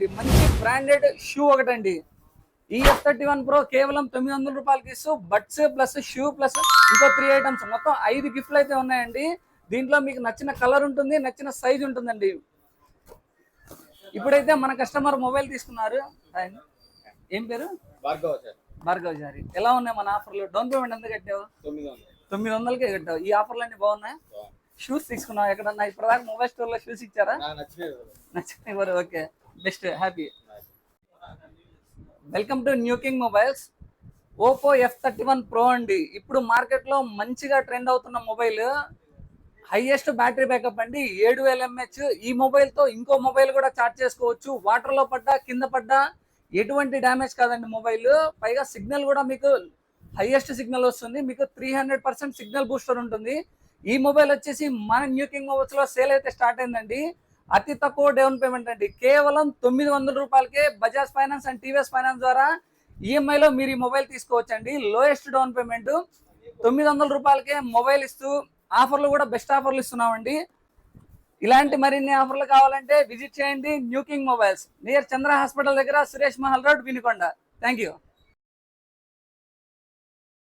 అండి, మంచి branded shoe ఒకటండి. ఈ F31 Pro కేవలం 900 రూపాయలకి ఇస్తూ బడ్స్ ప్లస్ షూ ప్లస్ ఇంకో 3 ఐటమ్స్ మొత్తం 5 గిఫ్ట్లు అయితే ఉన్నాయండి. దీంట్లో మీకు నచ్చిన కలర్ ఉంటుంది, నచ్చిన సైజ్ ఉంటుందండి. ఇప్పుడైతే మన కస్టమర్ మొబైల్ తీసుకున్నారు. ఏం పేరు? భార్గవ్ జారి. ఎలా ఉన్నాయి మన ఆఫర్లు? డౌన్ పేమెంట్ ఎంత కట్టావు? 900కే కట్టావు. ఈ ఆఫర్లు అన్ని బాగున్నాయి. షూస్ తీసుకున్నావు ఎక్కడన్నా? ఇప్పటిదాకా మొబైల్ స్టోర్ లో షూస్ ఇచ్చారా? నచ్చినవారు. Okay, best, happy. Welcome to New King Mobiles. Oppo F31 Pro అండి. ఇప్పుడు మార్కెట్లో మంచిగా ట్రెండ్ అవుతున్న మొబైల్. హైయెస్ట్ బ్యాటరీ బ్యాకప్ అండి, 7000 mAh. ఈ మొబైల్తో ఇంకో మొబైల్ కూడా చార్జ్ చేసుకోవచ్చు. వాటర్లో పడ్డా కింద పడ్డా ఎటువంటి డ్యామేజ్ కాదండి మొబైల్. పైగా సిగ్నల్ కూడా మీకు హైయెస్ట్ సిగ్నల్ వస్తుంది. మీకు 300% సిగ్నల్ బూస్టర్ ఉంటుంది. ఈ మొబైల్ వచ్చేసి మన న్యూ కింగ్ మొబైల్స్ లో సేల్ అయితే స్టార్ట్ అయిందండి. అతి తక్కువ డౌన్ పేమెంట్ అండి, కేవలం 900 రూపాయలకే Bajaj finance and TVS finance ద్వారా ఈఎంఐలో మీరు ఈ మొబైల్ తీసుకోవచ్చండి. లోయెస్ట్ డౌన్ పేమెంట్ 900 రూపాయలకే మొబైల్ ఇస్తూ ఆఫర్లు కూడా బెస్ట్ ఆఫర్లు ఇస్తున్నామండి. ఇలాంటి మరిన్ని ఆఫర్లు కావాలంటే విజిట్ చేయండి న్యూ కింగ్ మొబైల్స్, నియర్ చంద్ర హాస్పిటల్ దగ్గర, Suresh Mahal road, Vinukonda. Thank you.